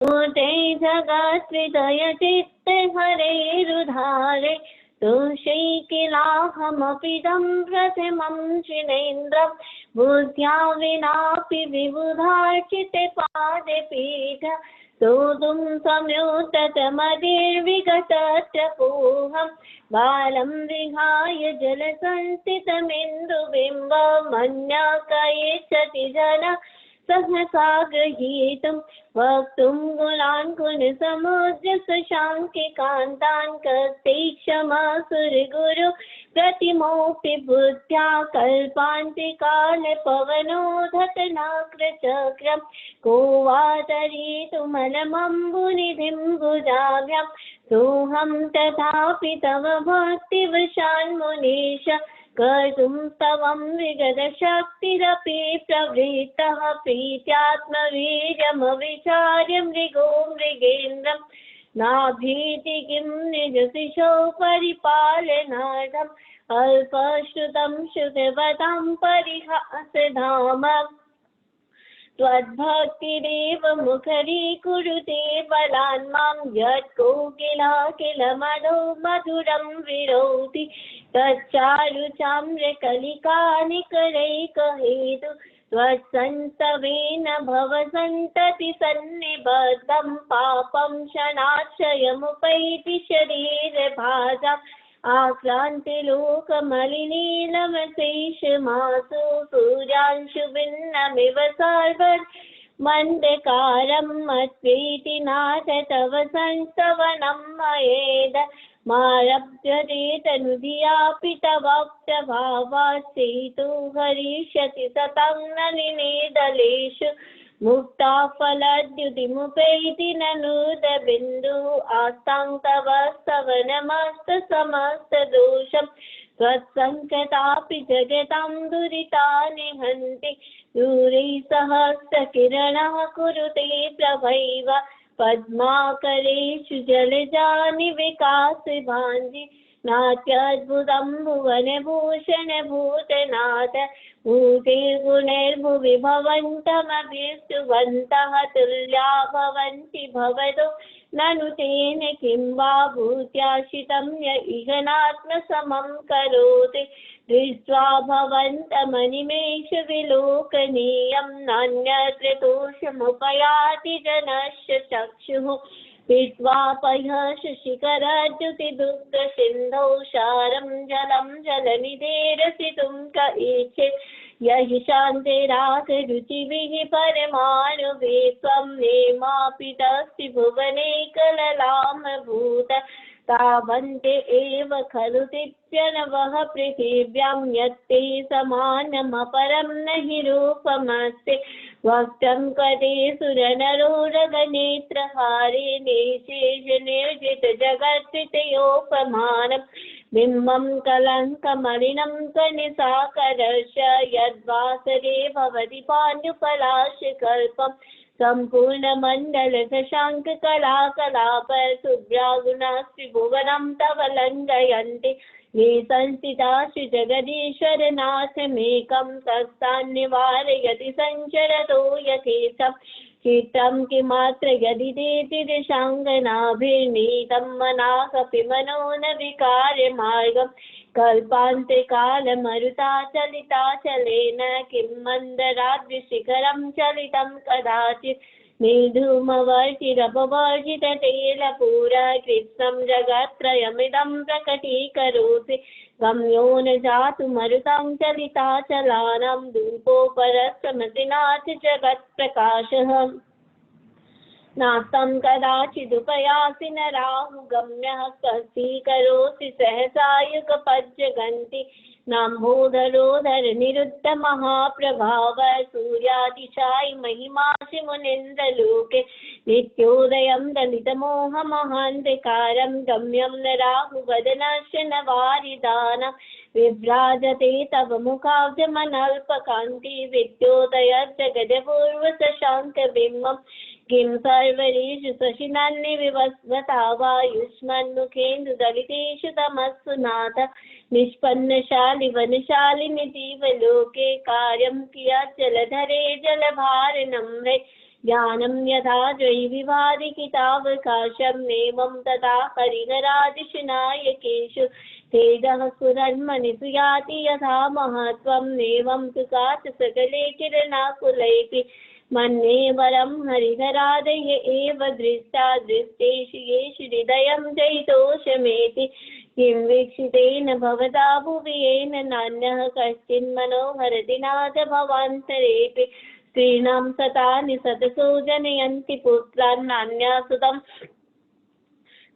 मूर्ते जगत्विदय चित्ते हरेरुधारे तुषैकिलाहमपिदं प्रथमं शिलेन्द्रं बुद्ध्या विनापि विबुधार्चिते पादे पीठ सोदुं संयुततमधिर्विगतत्रपोहं बालं विहाय जलसंस्थितमिन्दुबिम्बमन्यकयिष्यति जना सहसा गृहीतुं वक्तुं गुणान् गुणसमुद्र शशाङ्किकान्तान् कस्तेक्षमासुरगुरु प्रतिमोऽपि बुद्ध्या कल्पान्तिकाले पवनोधतनाग्रचक्रं को वा तरीतुमलमम्बुनिधिं भुजाभ्यां सोऽहं तथापि तव भक्तिवशान्मुनीश कर्तुं स्तवं विगतशक्तिरपि प्रवृत्तः प्रीत्यात्मवीर्यमविचार्य मृगो मृगेन्द्रं नाभीति किं निजशिशो परिपालनार्थम् अल्पश्रुतं श्रुतवतां परिहासधाम त्वद्भक्तिरेव मुखरीकुरुते बलान् मां यत्कोकिला मधो मधुरं विरोधि तच्चारुचाम्रकलिकानिकरैकहेतु त्वत्संस्तवेन भवसन्तति सन्निबद्धं पापं क्षणाक्षयमुपैति शरीरभाजाम् आक्रान्तिलोकमलिनीलमशेषमासु सूर्यांशुभिन्नमिव सार्वन् मन्दकारं मत्प्रीति नाथ तव संस्तवनं मयेद मारभ्यते तनुधियापि तवाप्तभावास्तेतु हरिष्यति सतं नलिने दलेषु मुक्ता फलद्युतिमुपैति ननुदबिन्दु आस्तां तव स्तवनमस्तसमस्तदोषं त्वत्सङ्कटापि जगतां दुरितानि हन्ति दूरे सहस्रकिरणः कुरुते प्रभैव पद्माकरेषु जलजानि विकासभान्ति नात्यद्भुतं भुवनभूषणभूतनाथ भूतेर्गुणैर्भुवि भवन्तमभिस्तुवन्तः तुल्या भवन्ति भवतो ननु तेन किं वा भूत्याशितं य इहनात्मसमं करोति दृष्ट्वा भवन्तमनिमेष विलोकनीयं नान्यत्र दोषमुपयाति जनस्य चक्षुः पीत्वापह्य शिखरद्युतिदुग्धसिन्धौ सारं जलं जलनिधेरसितुं क ईच्छे यहि शान्तिरागरुचिभिः परमाणुभिः त्वं नेमापि तस्ति भुवने कललामभूत तावन्ते एव खलु तित्यनवः पृथिव्यां यत्ते समानमपरं न हि रूपमस्ति वक्त्रं कदे सुरनरोरगनेत्रहारे निशेषनिर्जितजगत्त्रितयोपमानं बिम्बं कलङ्कमलिनं कनिसाकरश यद्वासरे भवति पाण्डुपलाशकल्पम् सम्पूर्णमण्डलशशाङ्ककलाकलाप शुभ्रागुणास्त्रिभुवनं तव लङ्घयन्ति ये संस्थितासु जगदीश्वरनाथमेकं तस्तान्निवारयति सञ्चरतो यथेच्छं चित्तं किमात्र यदि ते त्रिदिशाङ्गनाभिर्नीतं मनाकपि मनो न विकार्यमार्गम् कल्पान्त्यकालमरुताचलिताचलेन किं मन्दराद्रिशिखरं चलितं कदाचित् निर्धूमवर्तिरपवर्जिततैलपूरा कृत्स्नं जगत्त्रयमिदं प्रकटीकरोति गम्यो न जातु मरुतां चलिताचलानां धूपोपरस्तमतिनाथ जगत्प्रकाशः नास्तं कदाचिदुपयासि न राहुगम्यः कस्तीकरोति सहसायुगपज्जगन्ति नाम्भोधरोधर निरुद्ध महाप्रभाव सूर्यातिशायि महिमासि मुनीन्द्रलोके नित्योदयं दलितमोहमहान्धकारं गम्यं न राहुवदनस्य न वारिदानं विभ्राजते तव मुखाब्जमनल्पकान्ति विद्योदयज्जगदपूर्वशशाङ्कबिम्बं किं सर्वरीषु शशिनान्यविवस्वता वायुष्मन्मुखेन्दुदलितेषु तमस्सु नाथ निष्पन्नशालि वनशालिनि जीवलोके कार्यं कियत् जलधरे जलभारनं रे ज्ञानं यथा द्वैविवादिकितावकाशं नेमं तथा हरिहरादिषु नायकेषु तेजः सुरन्मनिषु याति यथा महत्त्वं नेमं तु काच सकले किरणाकुलैः मन्ये वरं हरिहरादय एव दृष्टा दृष्टेषु येषु हृदयं जयितोषमेति किं वीक्षितेन भवता भुवि येन नान्यः कश्चिन्मनोहरति नाथ भवान्तरेऽपि स्त्रीणां सतानि सतसो जनयन्ति पुत्रान् नान्यासुतं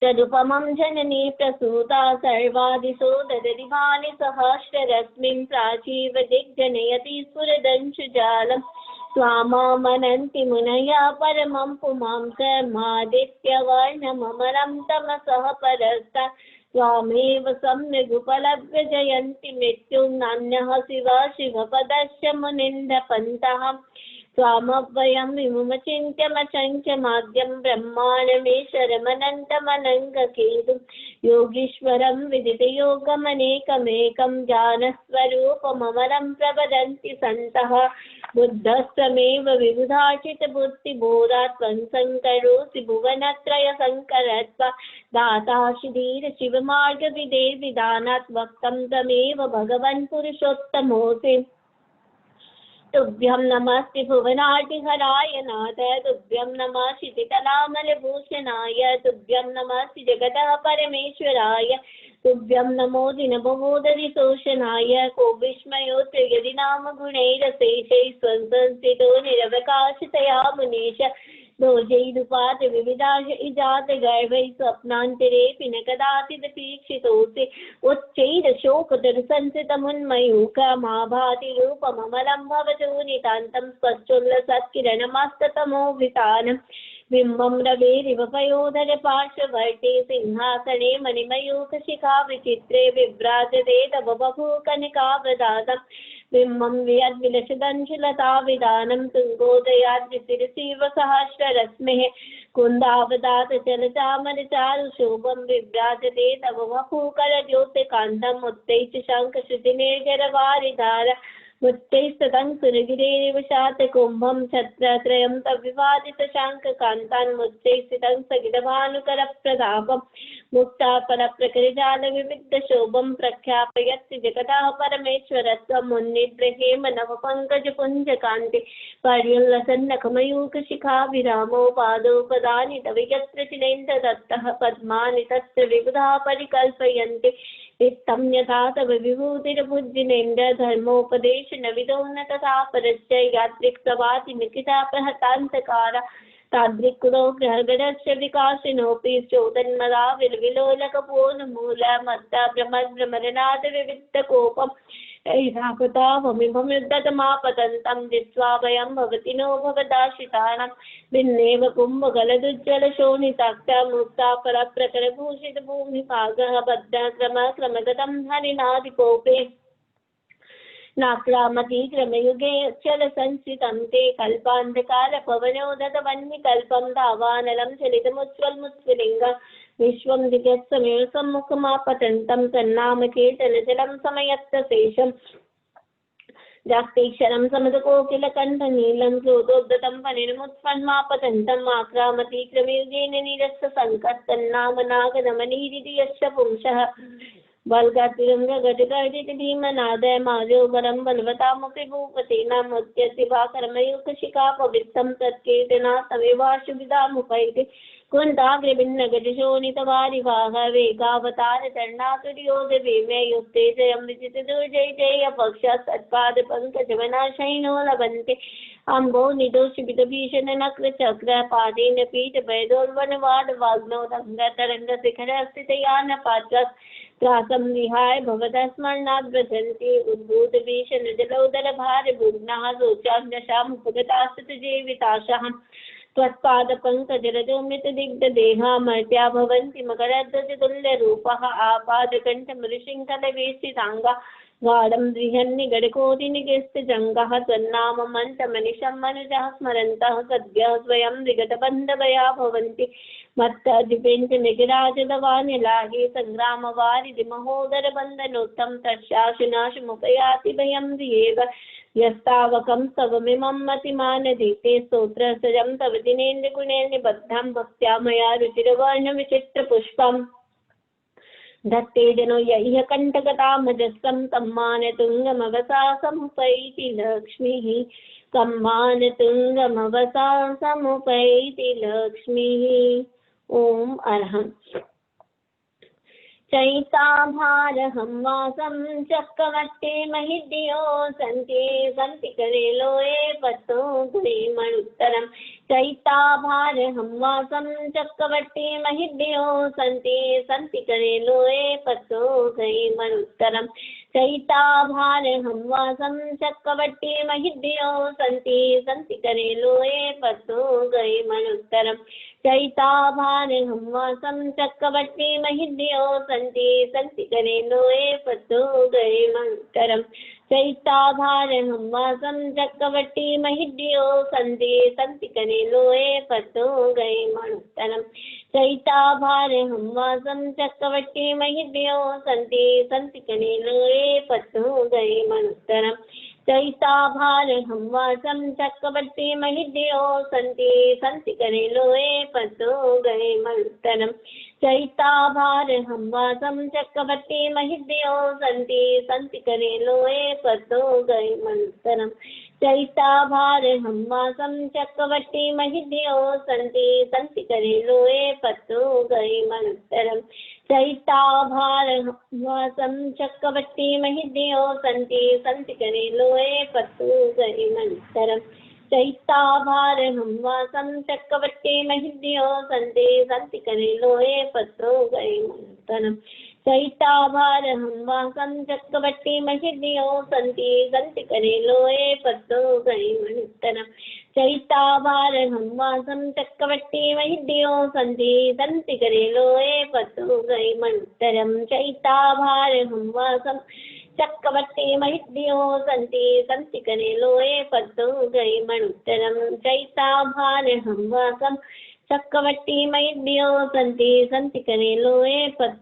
तदुपमं जननी प्रसूता सर्वादिशो ददति भानि सहस्ररश्मिं प्राचीव दिग्जनयति स्फुरदंशुजालं स्वामामनन्ति मुनया परमं पुमांसमादित्यवर्णममरं तमसः परस्ता त्वामेव सम्यगुपलभ्य जयन्ति मृत्युं नान्यः शिव शिवपदस्य मुनिन्दपन्तः त्वामव्ययं विमुमचिन्त्यमचञ्चमाद्यं ब्रह्माण्डमीश्वरमनन्तमनङ्गकेतुं योगीश्वरं विदितयोगमनेकमेकं जानस्वरूपममरं प्रवदन्ति सन्तः बुद्धस्तमेव विबुधाचितबुद्धिबोधात् त्वं शङ्करोऽसि भुवनत्रयशङ्करत्वा दाता शिधीर शिवमार्गविदेर्विधानात् वक्तं त्वमेव भगवन् पुरुषोत्तमोऽसि तुभ्यं नमस्ते भुवनाटिहराय नाथ तुभ्यं नमः क्षितितलामलभूषणाय तुभ्यं नमस्ते जगतः परमेश्वराय तुभ्यं नमो दिनबोधरिशोषणाय को विस्मयोऽत्र यदि नाम गुणैरशेषैः स्वसंस्थितो निरवकाशतया मुनीश दोषैरुपात विविधाश इजात गर्भैः स्वप्नान्तरेऽपि न कदाचिदपीक्षितोऽसि उच्चैरशोकदर्शनसितमुन्मयूखमाभाति रूपममलं भवतो नितान्तं स्वच्छुल्लसत्किरणमस्ततमोभितानं बिम्बं रवेरिव पयोधर पार्श्ववर्ते सिंहासने मणिमयूखशिखा विचित्रे विभ्राजते तव बभूकनिकावदातं बिम्बं वियद्विलसदंशुलताविधानं तुङ्गोदयाद्रिशिरसीव सहस्ररश्मिः कुन्दावदात चलचामरचारुशोभं विभ्राजते तव वपूकरज्योतिकान्तम् उत्तैश्च शङ्खश्रुतिनिर्जरवारिधार मुच्चैस्ततं सुरगिरेरिव शातकुम्भं छत्रत्रयं तविवादितशाङ्खकान्तान् मुच्चैस्थितं स्थगितभानुकरप्रतापं मुक्ताफलप्रकरजालविविक्तशोभं प्रख्यापयत्ति जगतः परमेश्वरत्वं मुन्निद्रहेम नवपङ्कजपुञ्जकान्ति पर्युल्लसन्नखमयूखशिखाभिरामो पादोपदानि तव यत्र चिनेन्द्रदत्तः पद्मानि तत्र विबुधा परिकल्पयन्ति इत्थं यथा तव विभूतिर्भुजिनेन्द्र धर्मोपदेश नविदो न तथा परश्च यादृक्सवाति निकितापहतान्तकारा तादृक्कुरो ग्रहगणस्य विकासिनोऽपि चोदन्मदा विलोलकपूर्णमूलमत्ता भ्रमरनादविविक्तकोपम् ऐराकृतावमिभमुद्धतमापतन्तं दृष्ट्वा वयं भवति नो भवदाशितानां भिन्नेव कुम्भगलदुज्ज्वलशोणिताक्षा मुक्ता परप्रकरभूषितभूमिभागः बद्धक्रमक्रमगतं हरिनादिकोपे नाक्रामति क्रमयुगे चलसंस्थितं ते कल्पान्धकारपवनोदतवह्निकल्पं दावानलं चलितमुज्ज्वलमुत्स्फुलिङ्गं विश्वं दिग्समेव सम्मुखमापतन्तं तन्नामकीर्तनजलं समयत्तशेषं जाक्तीक्षरं समदकोकिलकण्ठनीलं क्रोधोद्धतं फणिमुत्फन्मापतन्तम् आक्रामति क्रमयुगेन निरस्तसङ्कस्तन्नाम नागनमनीरिति यस्य पुंसः बलगतिरङ्गगजगर्जितभीमनादय मार्योगरं बलवतामपि भूपतीनामुद्यतिभाकरमयूखशिखा पवित्रं तत्कीर्तना तमेवाशुभिधामुपैति कुन्ताग्रभिन्नगजशोणितवारिवाह वेगावतारचरणातुर्योधभीमे युक्ते जयं विजितदुर्जय जय पक्षात् सत्पादपङ्कजवनाशयिनो लभन्ते अम्बो निदोषितभीषणनक्रचक्रपादेन पीठभयदोर्वनवाडवाग्नौ दङ्गतरङ्गशिखरस्थितयानपात्रात् त्रासं विहाय भवतः स्मरणात् व्रजन्ति उद्भूतभीषणजलौदरभारभुग्नाः शोचान्यशामुपगतास्तुजीविताशः त्वत्पादपङ्कजरजोमृतदिग्धदेहा भवन्ति मकरध्वजतुल्यरूपः आपादकण्ठमृशृङ्खलवेष्टिताङ्गा गाढं बृहन्निगडकोटिनिगस्तिजङ्गः त्वन्नाममन्तमनिशं मनुजः स्मरन्तः सद्यः स्वयं विगतबन्धवया भवन्ति मत्तद्विपेञ्चनिगिराजदवानिलाहे सङ्ग्रामवारिधिमहोदरबन्धनोत्तं तस्याशुनाशमुपयाति भयं धियेव यस्तावकं स्तवमिमं मतिमानधीते स्तोत्रसजं तव दिनेन्द्रगुणेर्निबद्धं भक्त्या मया रुचिरवर्णविचित्रपुष्पम् धत्ते जनो यह कंटकतामजस्रं तं मानतुङ्गमवसा समुपैति लक्ष्मीः कं मानतुङ्गमवसा समुपैति लक्ष्मीः। ॐ अरहम्। चैताभारहं वासं चक्रवर्ते महिद्यो सन्ति करे लोये पत्तो गुणेमणुत्तरम् चैताभारहं वासं चक्रवर्ते महिद्यो सन्ति करे लोये पत्तो गुणेमणुत्तरम् चैताभारहं वासं चक्रवर्ते महिद्यो सन्ति करे लोये पत्तो गुणेमणुत्तरम् चैताभारहं वासं चक्रवर्ती महिद्यो सन्ति करे लोये पत्तो गुणेमणुत्तरम् चैताभारहं वासं चक्रवर्ती महिद्यो सन्ति करे लोये पत्तो गुणेमणुत्तरम् चैताभारहं वासं चक्रवर्ती महिद्यो सन्ति करे लोये पत्तो गुणेमणुत्तरम् चैताभारहं वासं चक्रवर्ती महिद्यो सन्ति करे लोये पत्तो गुणेमणुत्तरम् चैताभारहं वासं चक्रवर्ती महिद्यो सन्ति करे लोये पत्तो गुणेमणुत्तरम् चैताभारहं वासं चक्रवर्ती महिद्यो सन्ति करे लोये पत्तो गुणेमणुत्तरम् चैताभारहं वासं चक्रवर्ती महिद्यो सन्ति करे लोये पत्तो गुणेमणुत्तरम् चैताभारहं वासं चक्रवर्ती महिद्यो सन्ति करे लोये पत्तो गुणेमणुत्तरम् चैताभारहं वासं चक्रवर्ती महिद्यो सन्ति करे लोये पत्तो गुणेमणुत्तरम् चैताभारहं वासं चक्रवर्ती महिद्यो सन्ति करे लोये पत्तो गुणेमणुत्तरम् चैताभारहं वासं चक्रवर्ती महिद्यो सन्ति करे लोये पत्तो गुणेमणुत्तरम् चैताभारहं वासं चक्रवर्ती महिद्यो सन्ति करे लोये पत्तो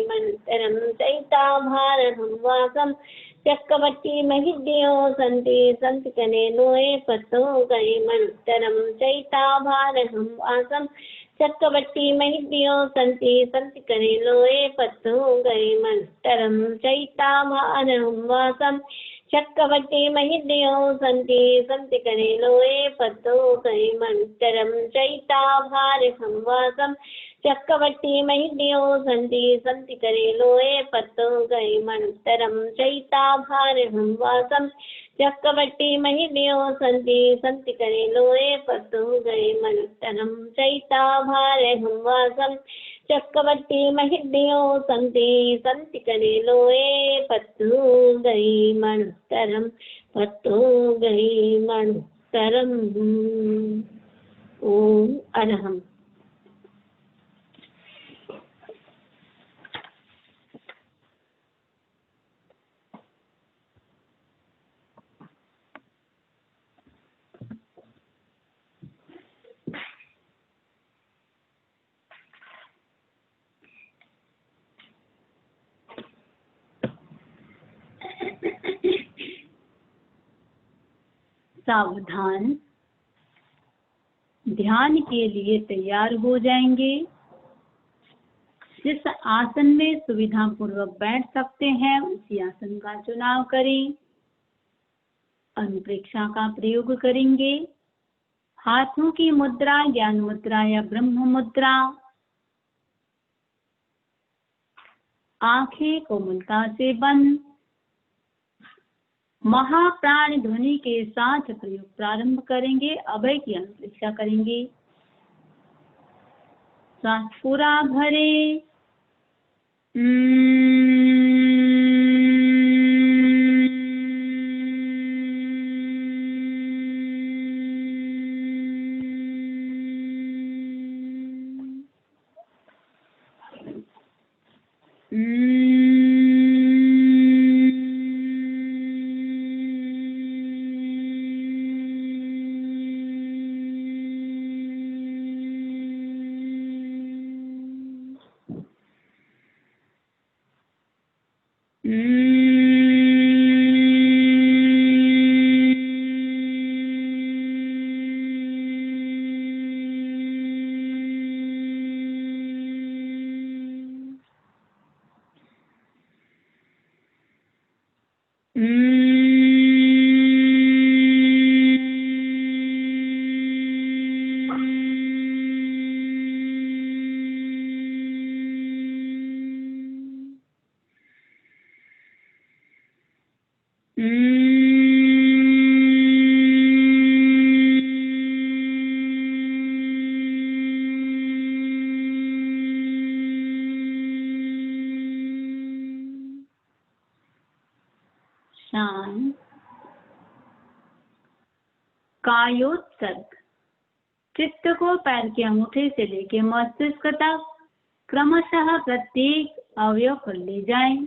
गुणेमणुत्तरम् चैताभारहं वासं चक्रवर्ती महिद्यो सन्ति करे लोये पत्तो गुणेमणुत्तरम् चैताभारहं वासं चक्रवर्ती महिद्यो सन्ति करे लोये पत्तो गुणेमणुत्तरम् चैताभारहं वासं चक्रवर्ती महिद्यो सन्ति करे लोये पत्तो गुणेमणुत्तरम् चैताभारहं वासं चक्रवर्ती महिद्यो सन्ति करे लोये पत्तो गुणेमणुत्तरम् चैताभारहं वासं चक्रवर्ती महिद्यो सन्ति करे लोये पत्तो गुणेमणुत्तरम् चैताभारहं वासं चक्रवर्ती महिद्यो सन्ति करे लोये पत्तो गुणेमणुत्तरम् पत्तो गुणेमणुत्तरम्। ॐ अरहम्। सावधान, ध्यान के लिए तैयार हो जाएंगे। जिस आसन में सुविधा पूर्वक बैठ सकते हैं उसी आसन का चुनाव करें। अनुप्रेक्षा का प्रयोग करेंगे। हाथों की मुद्रा ज्ञान मुद्रा या ब्रह्म मुद्रा। आंखें कोमलता से बंद। महाप्राण ध्वनि के साथ प्रयोग प्रारंभ करेंगे। अभय की अनुप्रेक्षा करेंगे। सांस पूरा भरे। कायोत्सर्ग। चित्त को पैर के अंगूठे से लेकर मस्तिष्क तक क्रमशः प्रत्येक अवयव पर ले जाएं।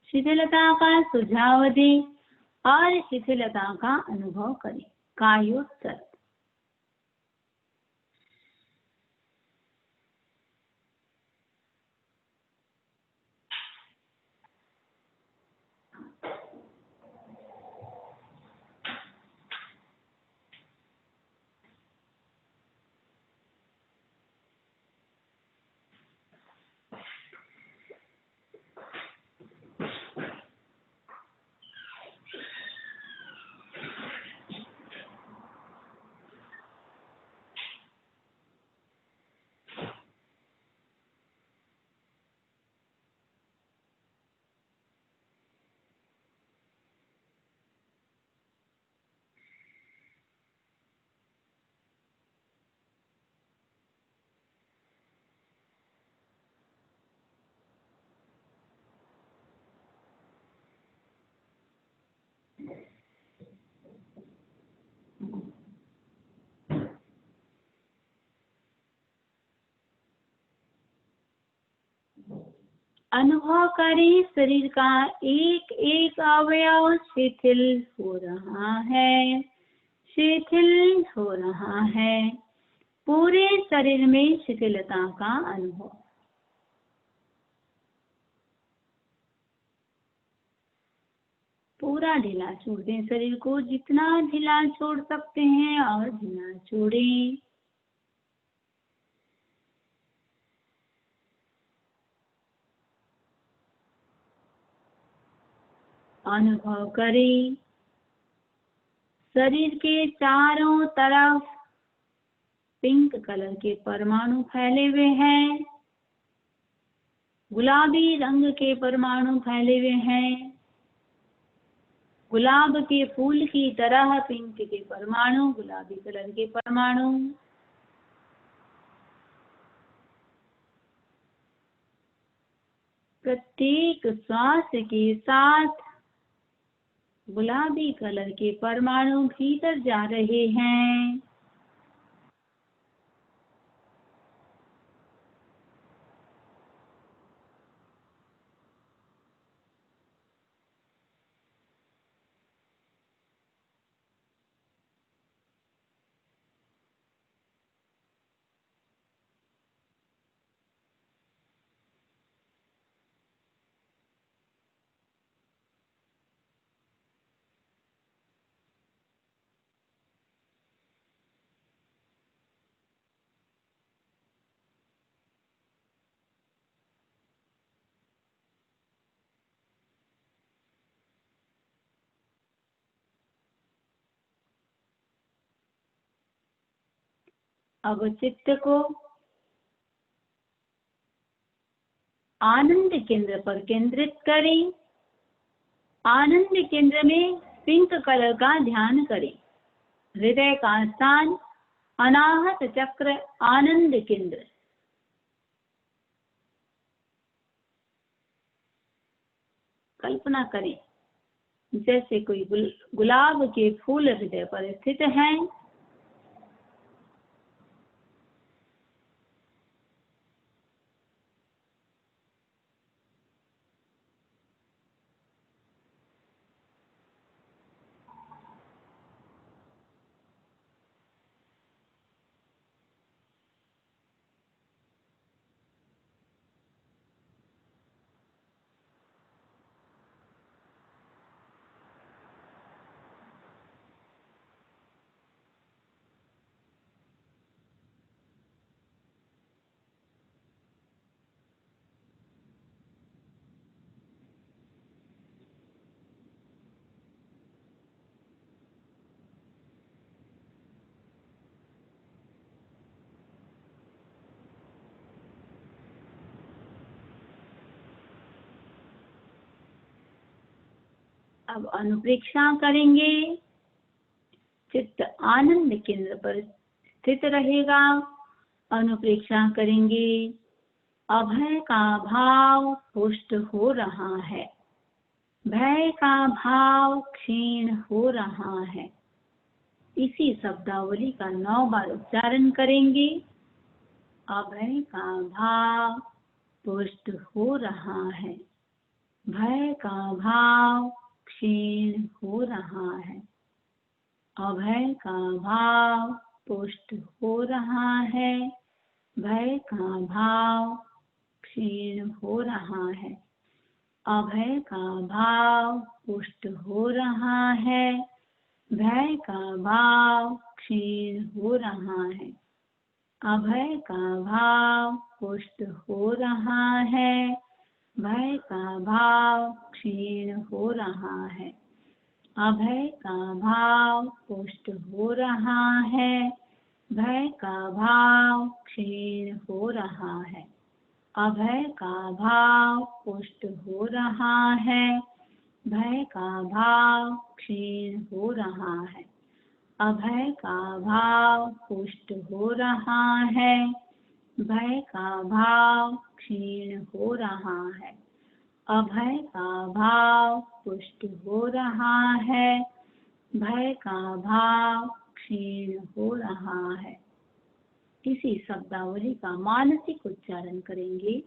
शिथिलता का सुझाव दें और शिथिलता का अनुभव करें। कायोत्सर्ग। अनुभव करें शरीर का एक एक अवयव शिथिल हो रहा है, शिथिल हो रहा है। पूरे शरीर में शिथिलता का अनुभव। पूरा ढीला छोड़ दें शरीर को, जितना ढीला छोड़ सकते हैं और ढीला छोड़ें। अनुभव करें शरीर के चारों तरफ पिंक कलर के परमाणु फैले हुए हैं, गुलाबी रंग के परमाणु फैले हुए हैं। गुलाब के फूल की तरह पिंक के परमाणु, गुलाबी कलर के परमाणु। प्रत्येक श्वास के साथ गुलाबी कलर के परमाणु भीतर जा रहे हैं। अब चित्त को आनंद केंद्र पर केंद्रित करें। आनंद केंद्र में पिंक कलर का ध्यान करें। हृदय का स्थान अनाहत चक्र, आनंद केंद्र। कल्पना करें जैसे कोई गुलाब के फूल हृदय पर स्थित हैं। अब अनुप्रेक्षा करेंगे। चित्त आनंद केंद्र पर स्थित रहेगा। अनुप्रेक्षा करेंगे। अभय का भाव पुष्ट हो रहा है, भय का भाव क्षीण हो रहा है। इसी शब्दावली का 9 बार उच्चारण करेंगे। अभय का भाव पुष्ट हो रहा है, भय का भाव क्षीण हो रहा है। अभय का भाव पुष्ट हो रहा है, भय का भाव क्षीण हो रहा है। अभय का भाव पुष्ट हो रहा है, भय का भाव क्षीण हो रहा है। अभय का भाव पुष्ट हो रहा है, भय का भाव क्षीण हो रहा है। अभय का भाव पुष्ट हो रहा है, भय का भाव क्षीण हो रहा है। अभय का भाव पुष्ट हो रहा है, भय का भाव क्षीण हो रहा है। अभय का भाव पुष्ट हो रहा है, भय का भाव क्षीण हो रहा है। अभय का भाव पुष्ट हो रहा है, भय का भाव क्षीण हो रहा है। इसी शब्दावली का मानसिक उच्चारण करेंगे।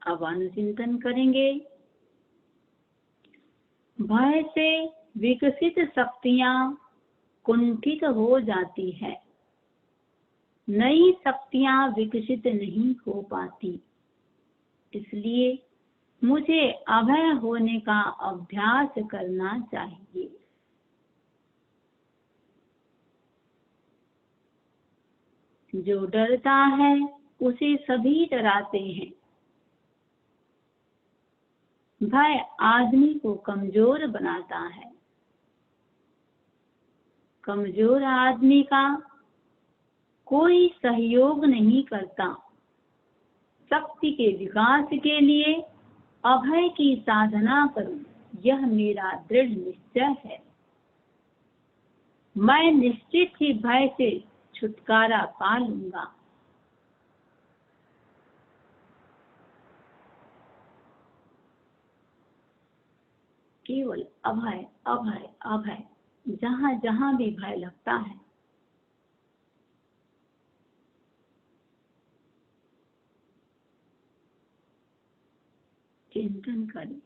अब अनुचिंतन करेंगे। भय से विकसित शक्तियां कुंठित हो जाती है, नई शक्तियां विकसित नहीं हो पाती। इसलिए मुझे अभय होने का अभ्यास करना चाहिए। जो डरता है उसे सभी डराते हैं। भय आदमी को कमजोर बनाता है। कमजोर आदमी का कोई सहयोग नहीं करता। शक्ति के विकास के लिए अभय की साधना करूं, यह मेरा दृढ़ निश्चय है। मैं निश्चित ही भय से छुटकारा पा लूंगा। केवल अभय अभय अभय, जहाँ जहाँ भी भय लगता है चिंतन करें।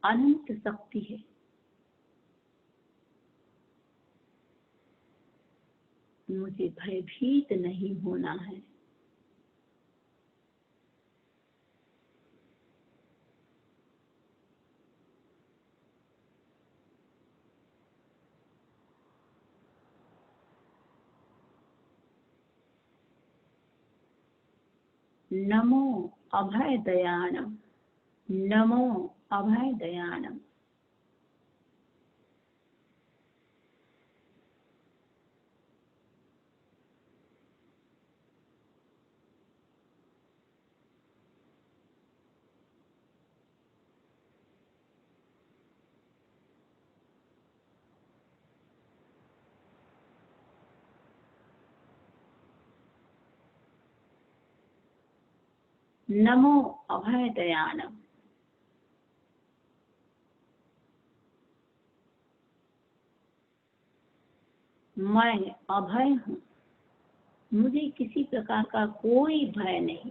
अनंत शक्ति है। मुझे भयभीत नहीं होना है। नमो अभय दयानम, नमो अभय दयानम। नमो अभय दयानम। मैं अभय हूँ। मुझे किसी प्रकार का कोई भय नहीं।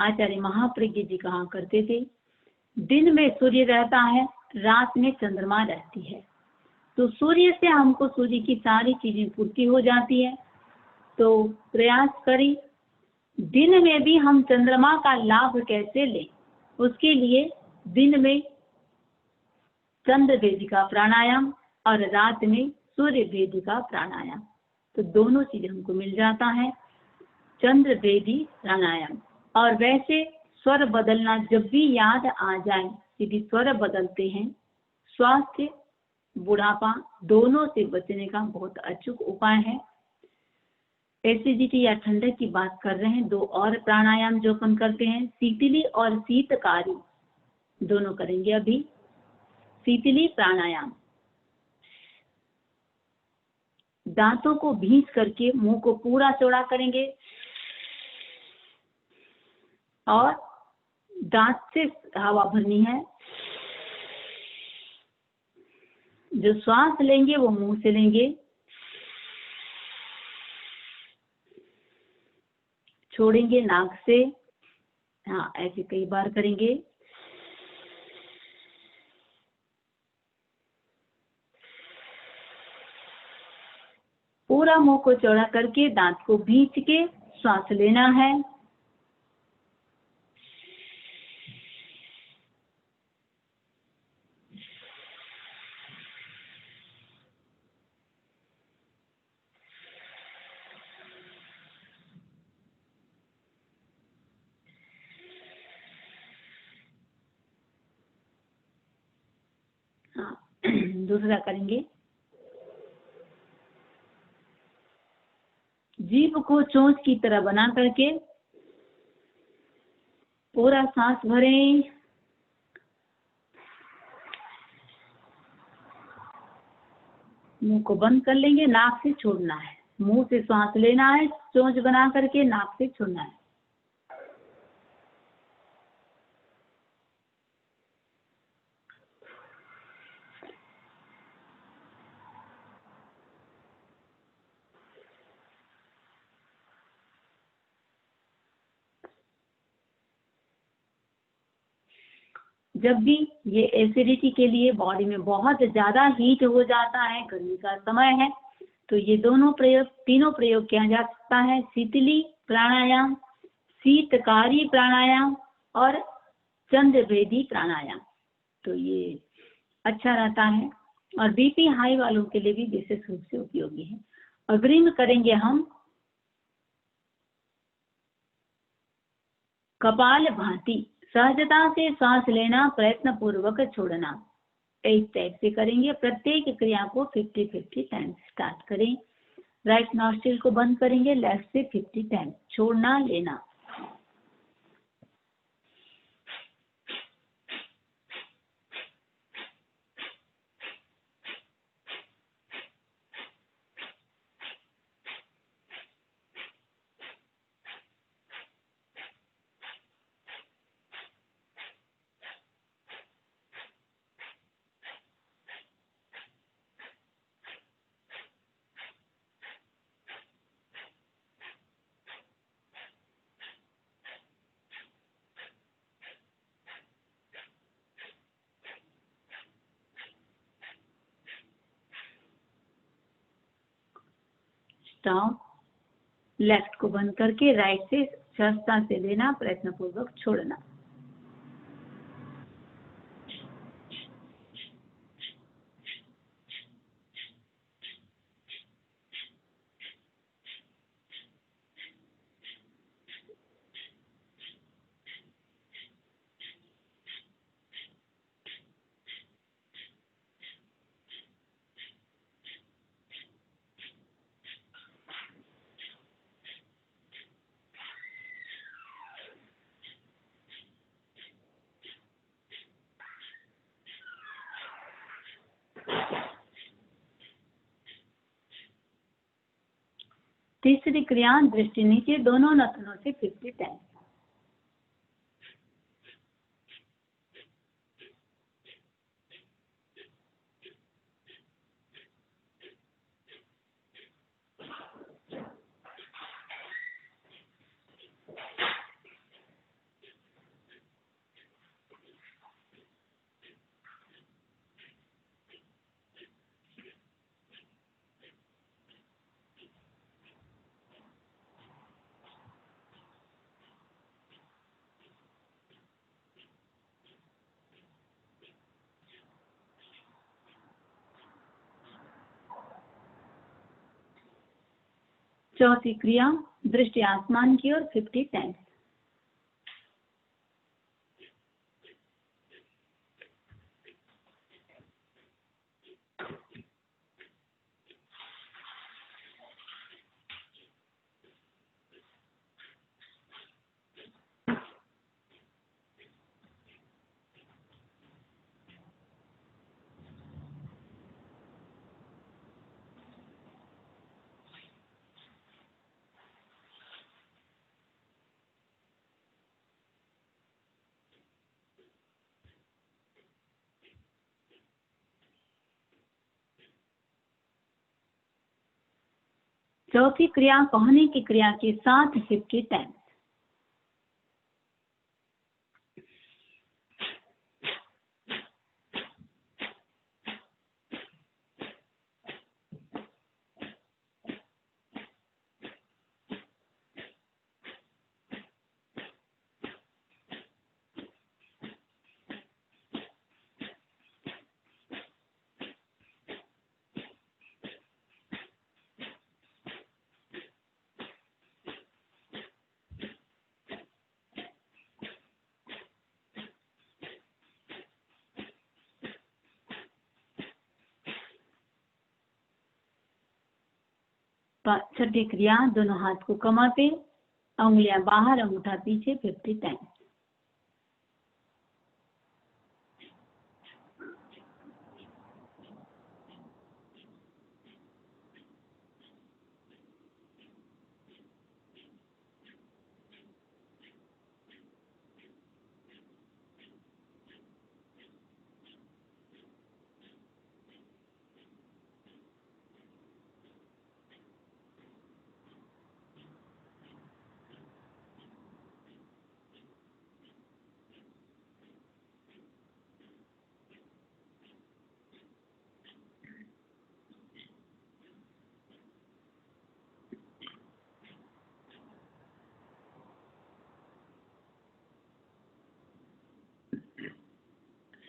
आचार्य महाप्रज्ञ जी कहा करते थे, दिन में सूर्य रहता है, रात में चंद्रमा रहती है। तो सूर्य से हमको सूर्य की सारी चीजें पूर्ति हो जाती है। तो प्रयास करें दिन में भी हम चंद्रमा का लाभ कैसे लें। उसके लिए दिन में चंद्र वेदिका प्राणायाम और रात में सूर्य वेदिका प्राणायाम, तो दोनों चीजें हमको मिल जाता है, चंद्र वेदी प्राणायाम। और वैसे स्वर बदलना जब भी याद आ जाए, यदि स्वर बदलते हैं, स्वास्थ्य बुढ़ापा दोनों से बचने का बहुत अचूक उपाय है। एसिडिटी या ठंडक की बात कर रहे हैं, 2 और प्राणायाम जो अपन करते हैं, शीतली और शीतकारी दोनों करेंगे अभी। शीतली प्राणायाम, दांतों को भींच करके मुंह को पूरा चौड़ा करेंगे और दांत से हवा भरनी है। जो श्वास लेंगे वो मुंह से लेंगे, छोड़ेंगे नाक से। हाँ, ऐसे कई बार करेंगे। पूरा मुंह को चौड़ा करके दांत को भींच के श्वास लेना है। हाँ, दूसरा करेंगे, जीभ को चोंच की तरह बना करके पूरा सांस भरें। मुंह को बंद कर लेंगे, नाक से छोड़ना है। मुंह से सांस लेना है, चोंच बना करके नाक से छोड़ना है। जब भी ये एसिडिटी के लिए बॉडी में बहुत ज्यादा हीट हो जाता है, गर्मी का समय है, तो ये तीनों प्रयोग किया जा सकता है, शीतली प्राणायाम, शीतकारी प्राणायाम और चंद्रभेदी प्राणायाम। तो ये अच्छा रहता है और बीपी हाई वालों के लिए भी विशेष रूप से उपयोगी है। अग्रिम करेंगे हम कपाल भाती, सहजता से सांस लेना, प्रयत्न पूर्वक छोड़ना। इस टाइप से करेंगे। प्रत्येक क्रिया को 50-50 टाइम्स स्टार्ट करें। राइट नॉस्ट्रिल को बंद करेंगे, लेफ्ट से 50 टाइम्स, छोड़ना लेना। स्टॉप। लेफ्ट को बंद करके राइट से सहजता से लेना, प्रयत्न पूर्वक छोड़ना। तीसरी क्रिया, दृष्टि नीचे, दोनों नथनों से 50 टाइम्स। चौथी क्रिया दृष्टि आसमान की ओर 50 टाइम्स। चौथी क्रिया कहने की क्रिया के साथ 50 टाइम्स। छठी क्रिया दोनों हाथ को कमाते, उंगलियां बाहर, अंगूठा पीछे 50 टाइम्स।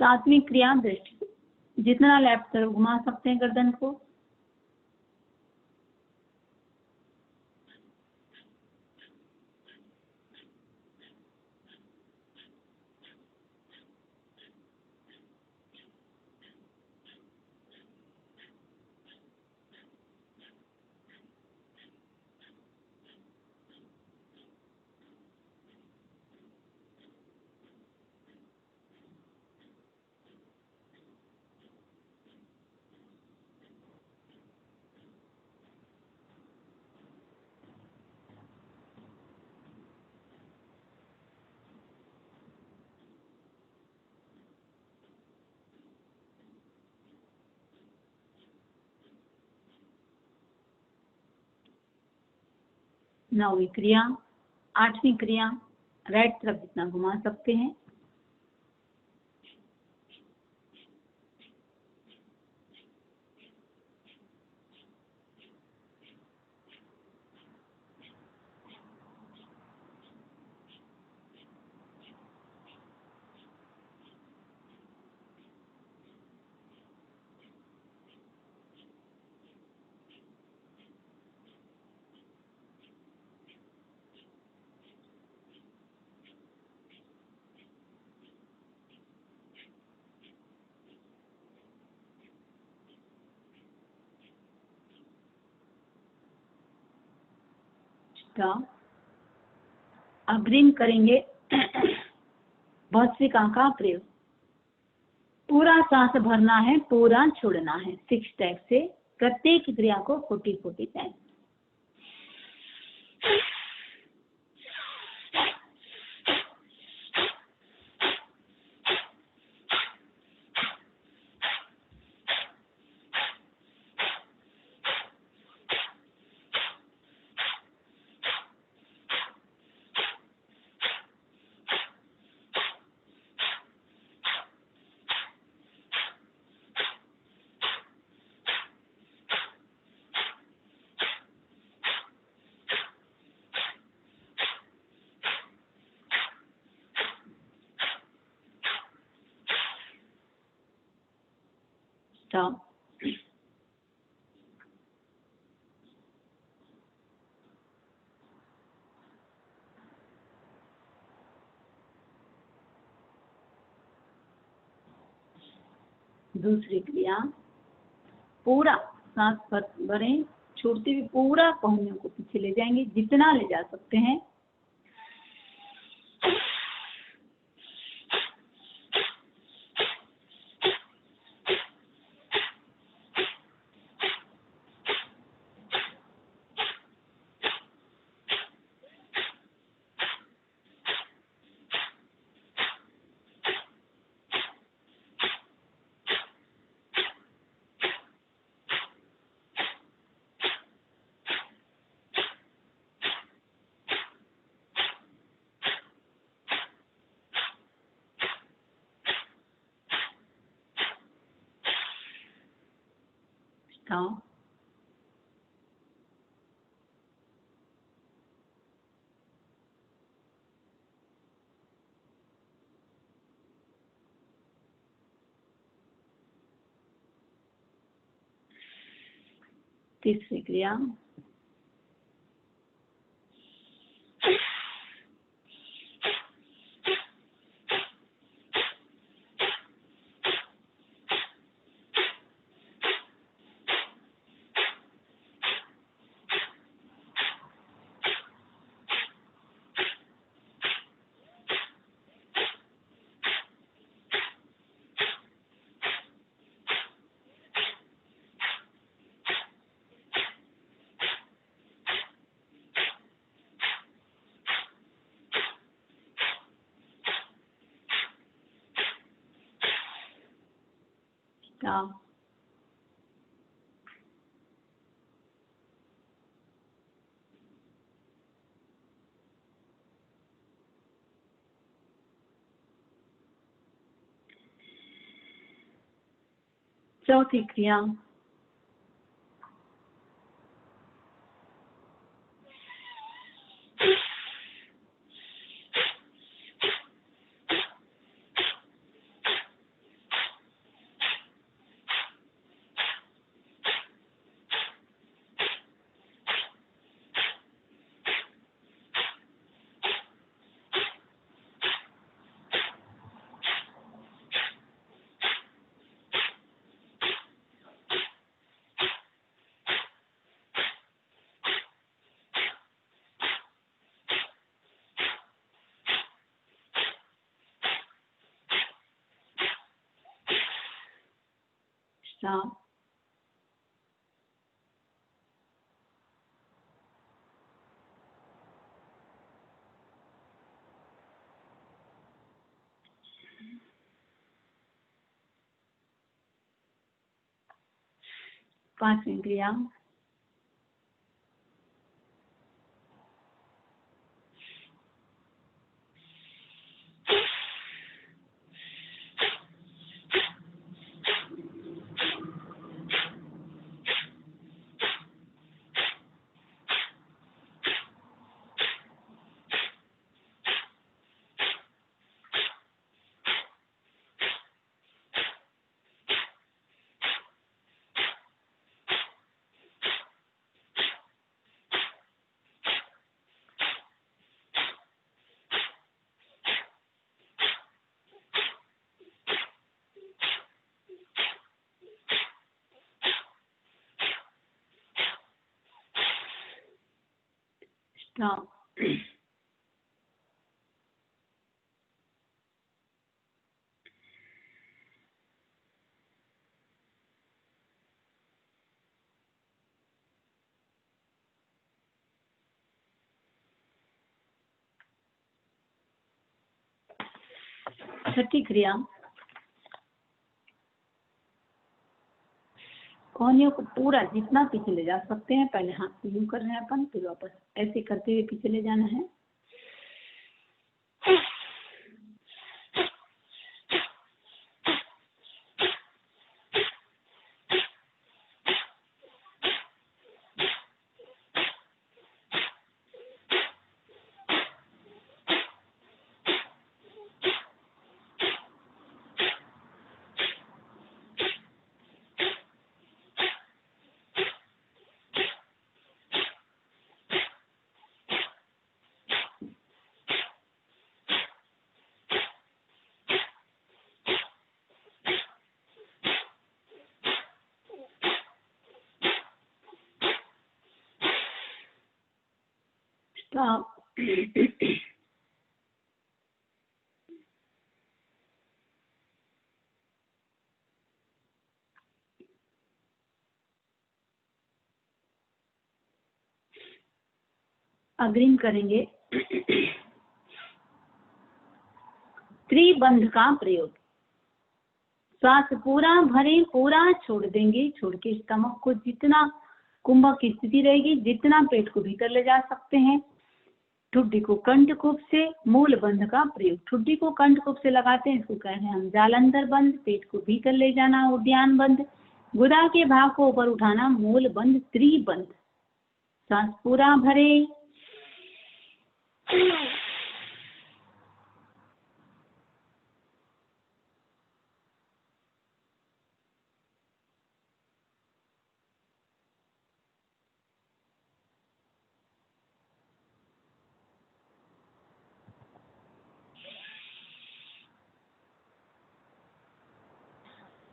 सातवीं क्रिया दृष्टि, जितना लेफ्ट तरफ घुमा सकते हैं गर्दन को। नौवीं क्रिया, आठवीं क्रिया राइट तरफ जितना घुमा सकते हैं। अग्रिम करेंगे भस्त्रिका का प्रयोग। पूरा सांस भरना है, पूरा छोड़ना है। 6 टैग से प्रत्येक क्रिया को 40 टाइम। दूसरी क्रिया, पूरा सांस भरें, छोड़ते हुए पूरा कोहनियों को पीछे ले जाएंगे, जितना ले जा सकते हैं। Stop. तीसरी क्रिया, stop. चौथी क्रिया, stop. पांचवी क्रिया, stop. छठी क्रिया, कोहनियों को पूरा जितना पीछे ले जा सकते हैं। पहले हाथ से यूं कर रहे हैं अपन, फिर वापस ऐसे करते हुए पीछे ले जाना है। का अग्रिम करेंगे त्रिबंध का प्रयोग। श्वास पूरा भरे, पूरा छोड़ देंगे, छोड़ के स्टमक को जितना कुंभक की स्थिति रहेगी, जितना पेट को भीतर ले जा सकते हैं। ठुड्डी को कंठकूप से, मूल बंध का प्रयोग। ठुड्डी को कंठकूप से लगाते हैं, इसको कहते हैं हम जालंधर बंध। पेट को भीतर ले जाना उद्यान बंध। गुदा के भाग को ऊपर उठाना मूल बंध, त्रिबंध। सांस पूरा भरे,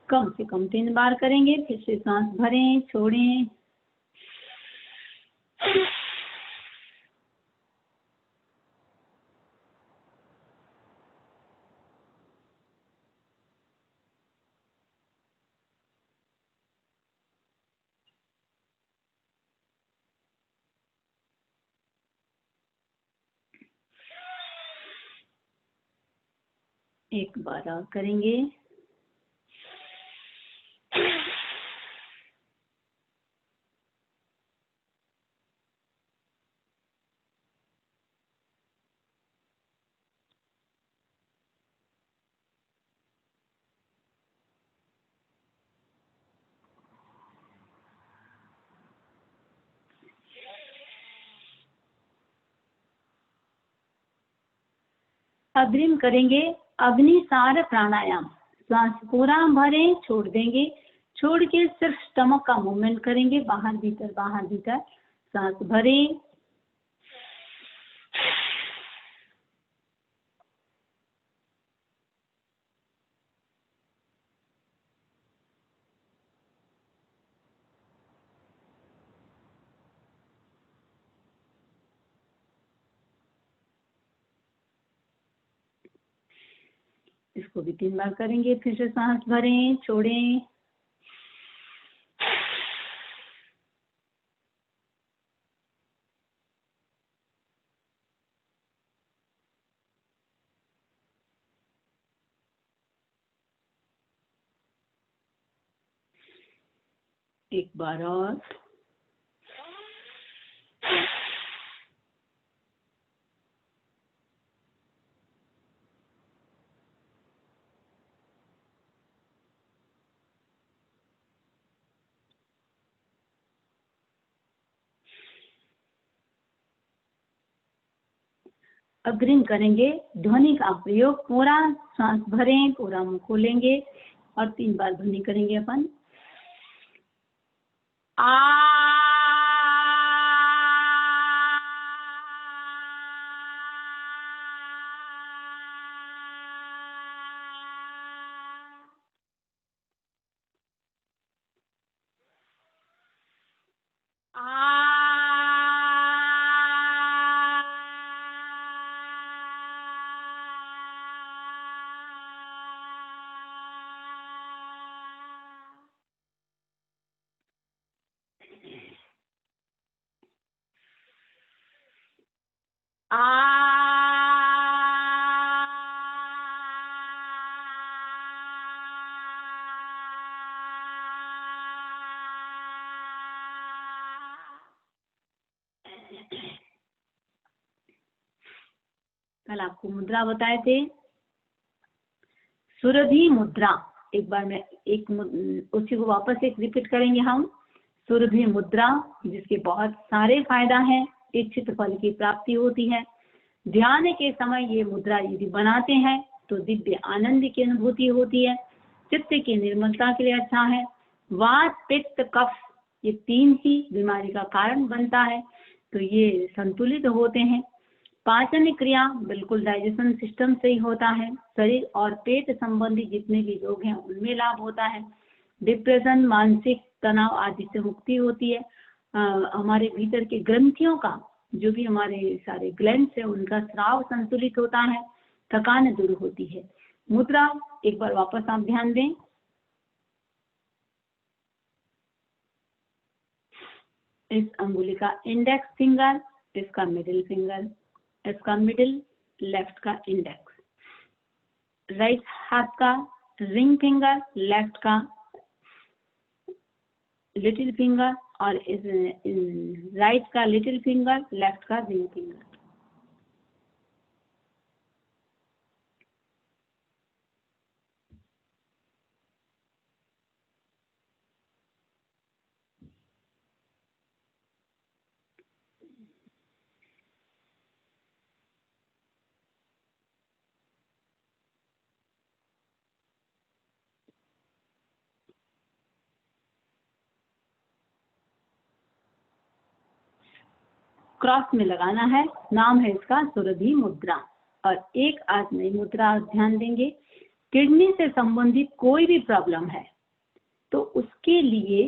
कम से कम 3 बार करेंगे। फिर से सांस भरें, छोड़ें। एक बार और करेंगे। अग्रिम करेंगे अग्निसार प्राणायाम। सांस पूरा भरें, छोड़ देंगे। छोड़ के सिर्फ स्टमक का मूवमेंट करेंगे, बाहर भीतर बाहर भीतर। सांस भरें, इसको भी 3 बार करेंगे। फिर से सांस भरें, छोड़ें। एक बार और। अग्रिम करेंगे ध्वनि का प्रयोग। पूरा सांस भरें, पूरा मुंह खोलेंगे और 3 बार ध्वनि करेंगे अपन। कल आपको मुद्रा बताए थे, सुरभि मुद्रा। एक बार मैं उसी को वापस एक रिपीट करेंगे हम। सुरभि मुद्रा, जिसके बहुत सारे फायदा हैं। इच्छित फल की प्राप्ति होती है। ध्यान के समय ये मुद्रा यदि बनाते हैं तो दिव्य आनंद की अनुभूति होती है। चित्त की निर्मलता के लिए अच्छा है। वात, पित्त, कफ, ये 3 ही बीमारी का कारण बनता है, तो ये संतुलित होते हैं। पाचन क्रिया बिल्कुल, डाइजेशन सिस्टम से ही होता है। शरीर और पेट संबंधी जितने भी रोग हैं उनमें लाभ होता है। डिप्रेशन, मानसिक तनाव आदि से मुक्ति होती है। हमारे भीतर के ग्रंथियों का जो भी हमारे सारे ग्लैंड्स है उनका स्राव संतुलित होता है, थकान दूर होती है। मुद्रा एक बार वापस आप ध्यान दें। इस अंगुली का इंडेक्स फिंगर, इसका मिडिल फिंगर, इसका मिडिल लेफ्ट का इंडेक्स, राइट हाथ का रिंग फिंगर, लेफ्ट का लिटिल फिंगर और इस राइट का लिटिल फिंगर, लेफ्ट का रिंग फिंगर। क्रॉस में लगाना है, नाम है इसका सुरभि मुद्रा। और एक आज नई मुद्रा ध्यान देंगे। किडनी से संबंधित कोई भी प्रॉब्लम है तो उसके लिए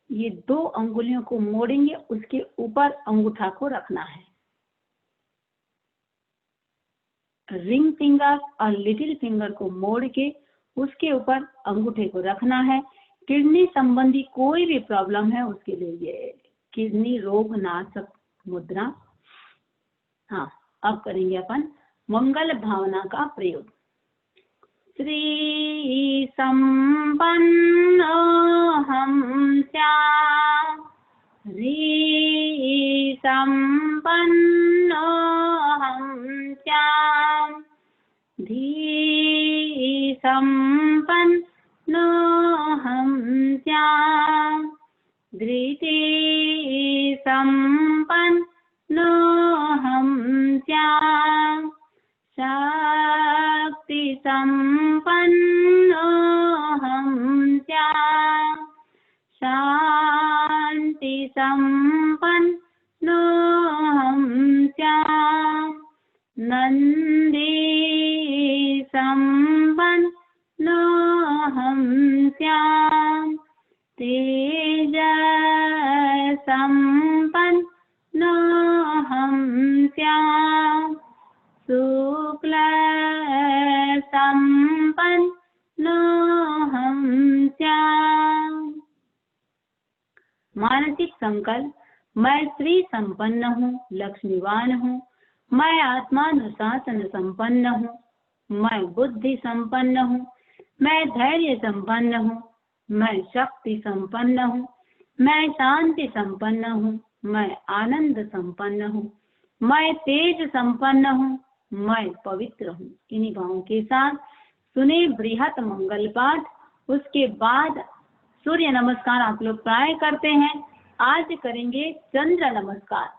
ये 2 अंगुलियों को मोड़ेंगे, उसके ऊपर अंगूठा को रखना है। रिंग फिंगर और लिटिल फिंगर को मोड़ के उसके ऊपर अंगूठे को रखना है। किडनी संबंधी कोई भी प्रॉब्लम है उसके लिए ये किडनी रोग नाशक मुद्रा। हाँ, अब करेंगे अपन मंगल भावना का प्रयोग। श्री संपन्नो हम श्याम, श्री संपन्नो हम श्याम, धी संपन्नो हम श्याम, धृति संपन्नो हम श्याम, शक्ति संपन्नो हम श्याम, शांति संपन्नो हम श्याम, नंदी संपन्नो हम श्याम, तेज संपन्नो हम श्याम, शुक्ल संपन्नो हम श्याम। मानसिक संकल्प, मैं श्री संपन्न हूँ, लक्ष्मीवान हूँ, मैं आत्मानुशासन संपन्न हूँ, मैं बुद्धि संपन्न हूँ, मैं धैर्य संपन्न हूँ, मैं शक्ति संपन्न हूँ, मैं शांति संपन्न हूँ, मैं आनंद संपन्न हूँ, मैं तेज संपन्न हूँ, मैं पवित्र हूँ। इन्हीं भावों के साथ सुने बृहत मंगल पाठ। उसके बाद सूर्य नमस्कार आप लोग प्राय करते हैं। आज करेंगे चंद्र नमस्कार।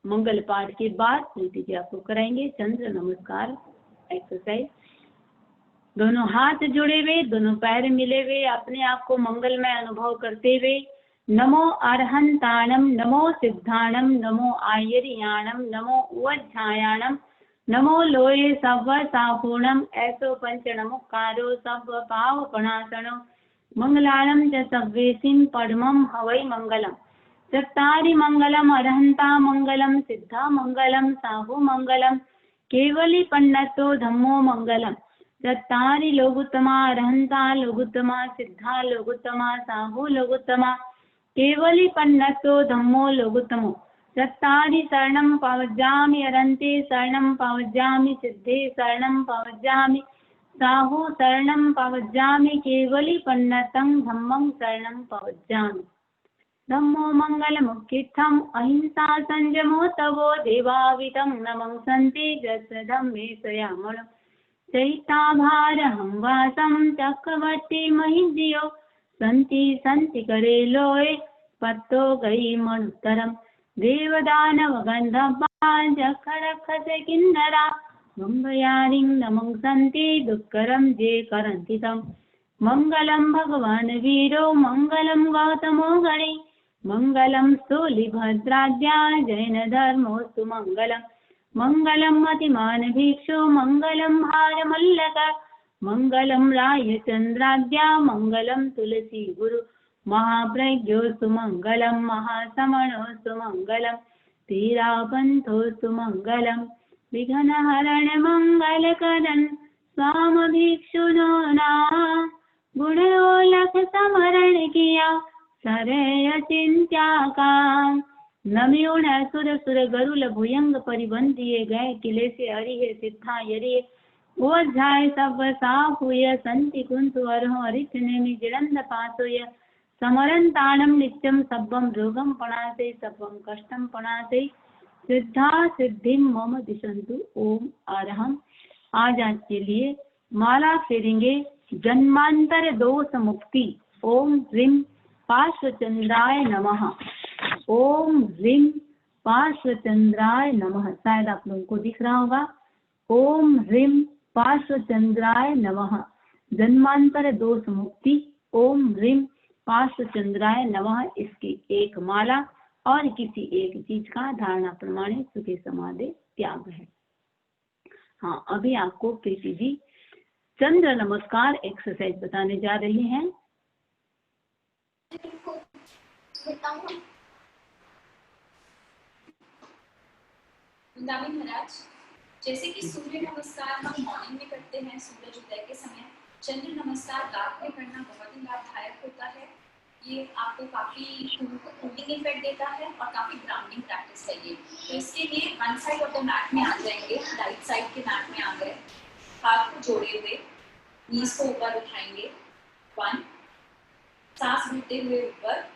मंगल पाठ के बाद प्रीति जी आपको कराएंगे चंद्र नमस्कार एक्सरसाइज। दोनों हाथ जुड़े हुए, दोनों पैर मिले हुए, अपने आप को मंगलमय अनुभव करते हुए नमो अर्हंताणम, नमो सिद्धाणम, नमो आयर्याणम, नमो उवज्झायाणम, नमो लोये सव्व सापूर्णम, ऐसो पंच नमोकारो सव्व पाव प्रणाशनो, मंगलाणम च सव्वेसिन परमम हवै मंगलम, चत्तारि मंगलम अर्हंता मंगलम, सिद्धा मंगलम, साहु मंगलम, केवली पन्नतो धम्मो मंगलम, चत्तारि लोगुत्तमा अर्हंता लोगुत्तमा, सिद्धा लोगुत्तमा, साहु लोगुत्तमा, केवली पन्नतो धम्मो लोगुत्तमो, चत्तारि शरणं पवज्जामि, अरन्ते शरणं पवज्जामि, सिद्धे शरणं पवज्जामि, साहु शरणं पवज्जामि, केवली पन्नतं धम्मं शरणं पवज्जामि। धम्मो मंगलमुख्यर्थम अहिंसा संयमो तवो देवावितं नमं सन्ति यस्य धम्मे सयामणो, चैताभारहं वासं चक्रवर्ती महिन्द्रियो, सन्ति सन्ति करे लोये पत्तो गई मणुत्तरम, देवदानव गंधर्वा जखरखसे किन्नरा, मंगयारिं नमं सन्ति दुष्करं जे करन्ति तं, मंगलम भगवान वीरो, मंगलम गौतमो गणे, मंगलम स्थूलिभद्राद्या जैन धर्मोस्तु मंगलम, मंगलम मतिमान भिक्षु, मंगलम भारमल्लक, मंगलम रायचंद्राद्या, मंगलम तुलसी गुरु, महाप्रज्ञोस्तु मंगलम, महासमणोस्तु मंगलम, धीरापन्थोऽस्तु मङ्गलम् विघ्नहरण मङ्गलकरन् स्वामभिक्षुनो नमः। गुणोलख समरण किया सरय चिंत्या का। नम्योण सुर सुर गरुल भुयंग परिबंधिये गए किले से हरिये सिद्धा यरिये ओझाय सब साहुय संति कुंतु अरह अरित नेमि जिरंद पासोय समरन ताणम नित्यम सब्बम रोगम पणासे सब्बम कष्टम पणासे सिद्धा सिद्धिम मम दिशंतु ओम अरहम। आज के लिए माला फेरेंगे जन्मांतर दोष मुक्ति। ओम ह्रीं पार्श्वचंद्राय नमः। ओम ह्रीं पार्श्वचंद्राय नमः। शायद आप लोगों को दिख रहा होगा। ओम ह्रीं पार्श्वचंद्राय नमः। जन्मांतर दोष मुक्ति। ओम ह्रीं पार्श्वचंद्राय नमः। इसकी एक माला और किसी एक चीज का धारणा प्रमाणे सुखे समाधि त्याग है। हाँ, अभी आपको प्रीति जी चंद्र नमस्कार एक्सरसाइज बताने जा रही हैं। वृंदावन महाराज, जैसे कि सूर्य नमस्कार हम मॉर्निंग में करते हैं सूरज उदय के समय, चंद्र नमस्कार रात में करना बहुत ही लाभदायक होता है। ये आपको काफी कूलिंग इफेक्ट देता है और काफी ग्राउंडिंग प्रैक्टिस है ये। तो इसके लिए one side of the mat में आ जाएंगे, राइट साइड के मैट में आ गए, हाथ को जोड़े हुए नीज को ऊपर उठाएंगे। 1, सांस भरते हुए ऊपर,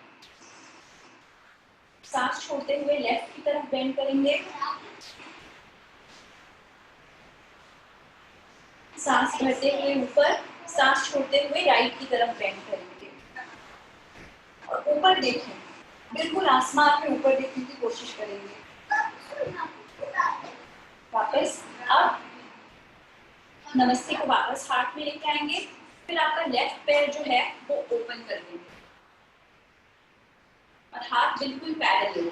सांस छोड़ते हुए लेफ्ट की तरफ बेंड करेंगे, सांस भरते हुए ऊपर, सांस छोड़ते हुए राइट की तरफ बेंड करेंगे और ऊपर देखें, बिल्कुल आसमान में ऊपर देखने की कोशिश करेंगे। वापस अब नमस्ते को वापस हाथ में लेके आएंगे, फिर आपका लेफ्ट पैर जो है वो ओपन कर देंगे और हाथ बिल्कुल पैरेलल।